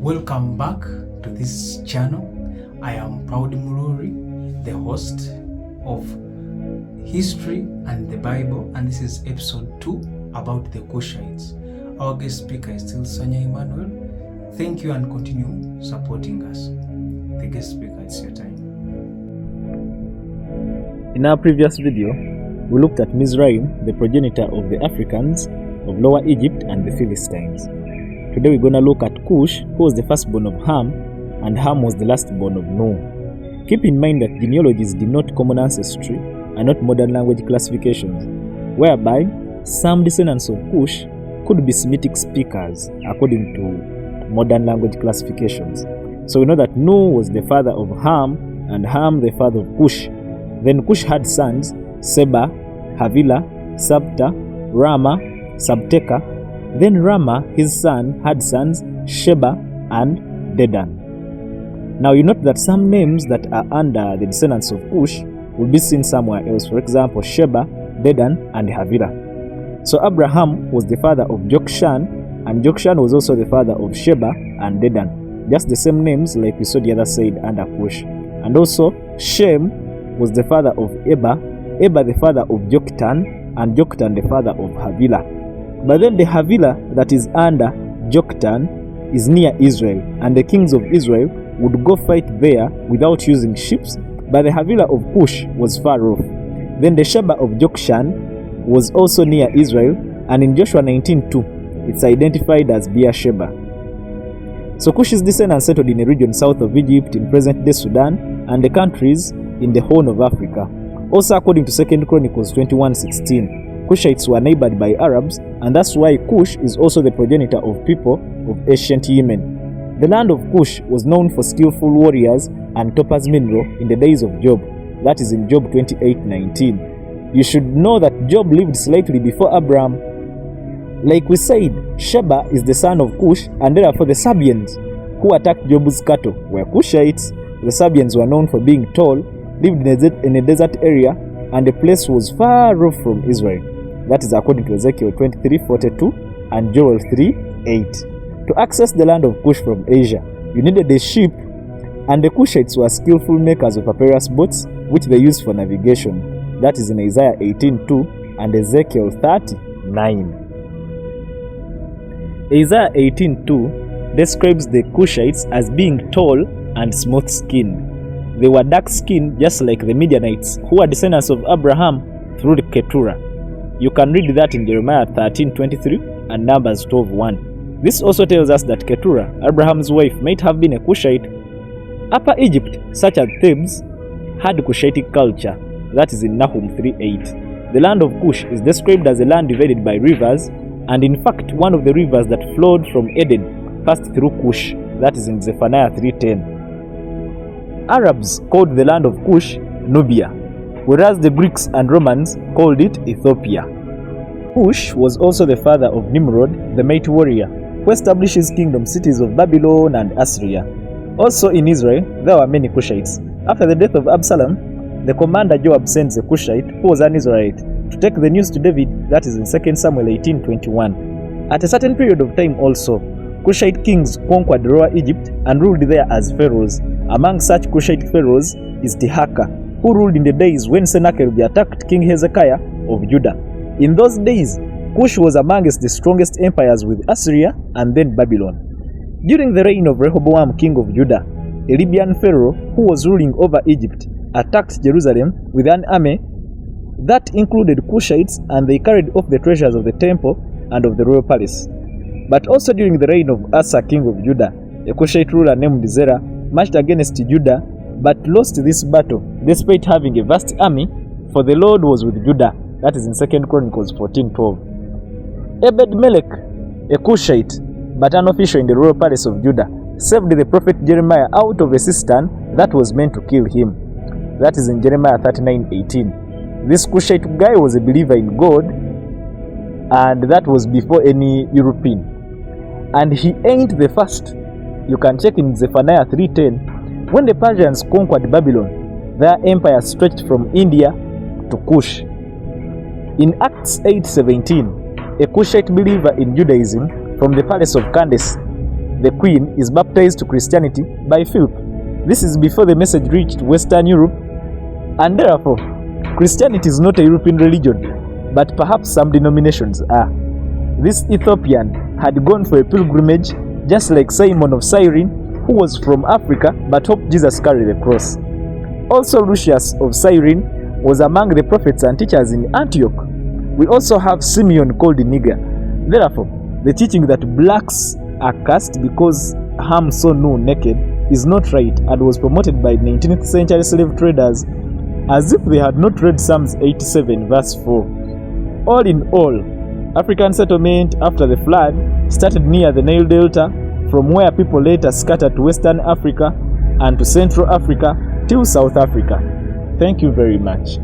Welcome back to this channel. I am Proud Muluri, the host of History and the Bible, and this is episode 2 about the Cushites. Our guest speaker is still Sanya Emmanuel. Thank you and continue supporting us. The guest speaker, it's your time. In our previous video, we looked at Mizraim, the progenitor of the Africans of Lower Egypt and the Philistines. Today we're going to look at Cush, who was the firstborn of Ham, and Ham was the lastborn of Noah. Keep in mind that genealogies denote common ancestry and not modern language classifications, whereby some descendants of Cush could be Semitic speakers according to modern language classifications. So we know that Noah was the father of Ham, and Ham the father of Cush. Then Cush had sons, Seba, Havila, Sabta, Rama, Sabteka. Then Rama, his son, had sons, Sheba and Dedan. Now you note that some names that are under the descendants of Cush will be seen somewhere else. For example, Sheba, Dedan and Havila. So Abraham was the father of Jokshan, and Jokshan was also the father of Sheba and Dedan. Just the same names like we saw the other side under Cush. And also Shem was the father of Eber, Eber the father of Joktan, and Joktan the father of Havila. But then the Havila that is under Joktan is near Israel, and the kings of Israel would go fight there without using ships, but the Havila of Cush was far off. Then the Sheba of Jokshan was also near Israel, and in Joshua 19:2 it's identified as Beersheba. So Cush's descendants settled in a region south of Egypt in present-day Sudan and the countries in the Horn of Africa. Also according to 2 Chronicles 21:16, Cushites were neighbored by Arabs, and that's why Cush is also the progenitor of people of ancient Yemen. The land of Cush was known for skillful warriors and topaz mineral in the days of Job, that is in Job 28:19. You should know that Job lived slightly before Abraham. Like we said, Sheba is the son of Cush, and therefore the Sabians who attacked Job's cattle were Cushites. The Sabians were known for being tall, lived in a desert area, and the place was far off from Israel. That is according to Ezekiel 23:42 and Joel 3:8. To access the land of Cush from Asia, you needed a ship, and the Cushites were skillful makers of papyrus boats, which they used for navigation. That is in Isaiah 18:2 and Ezekiel 30:9. Isaiah 18:2 describes the Cushites as being tall and smooth-skinned. They were dark-skinned just like the Midianites, who were descendants of Abraham through Keturah. You can read that in Jeremiah 13:23 and Numbers 12:1. This also tells us that Keturah, Abraham's wife, might have been a Cushite. Upper Egypt, such as Thebes, had Cushitic culture. That is in Nahum 3:8. The land of Cush is described as a land divided by rivers, and in fact one of the rivers that flowed from Eden passed through Cush. That is in Zephaniah 3:10. Arabs called the land of Cush Nubia, whereas the Greeks and Romans called it Ethiopia. Cush was also the father of Nimrod, the mighty warrior, who established his kingdom cities of Babylon and Assyria. Also in Israel, there were many Cushites. After the death of Absalom, the commander Joab sends a Cushite, who was an Israelite, to take the news to David, that is in 2 Samuel 18:21. At a certain period of time also, Cushite kings conquered Lower Egypt and ruled there as pharaohs. Among such Cushite pharaohs is Tirhaka, who ruled in the days when Sennacherib attacked King Hezekiah of Judah. In those days, Cush was amongst the strongest empires with Assyria and then Babylon. During the reign of Rehoboam, king of Judah, a Libyan pharaoh who was ruling over Egypt attacked Jerusalem with an army that included Cushites, and they carried off the treasures of the temple and of the royal palace. But also during the reign of Asa, king of Judah, a Cushite ruler named Zerah marched against Judah but lost this battle despite having a vast army, for the Lord was with Judah. That is in 2 Chronicles 14:12. Ebed-Melech, a Cushite but an official in the royal palace of Judah, saved the prophet Jeremiah out of a cistern that was meant to kill him. That is in Jeremiah 39:18. This Cushite guy was a believer in God, and that was before any European. And he ain't the first. You can check in Zephaniah 3:10. When the Persians conquered Babylon, their empire stretched from India to Cush. In Acts 8:17, a Cushite believer in Judaism from the palace of Candace the queen, is baptized to Christianity by Philip. This is before the message reached Western Europe, and therefore, Christianity is not a European religion, but perhaps some denominations are. This Ethiopian had gone for a pilgrimage, just like Simon of Cyrene, who was from Africa but hoped Jesus carried the cross. Also, Lucius of Cyrene was among the prophets and teachers in Antioch. We also have Simeon called the nigger. Therefore, the teaching that blacks are cast because Ham saw no naked is not right and was promoted by 19th century slave traders as if they had not read Psalms 87 verse 4. All in all, African settlement after the flood started near the Nile Delta, from where people later scattered to Western Africa and to Central Africa till South Africa. Thank you very much.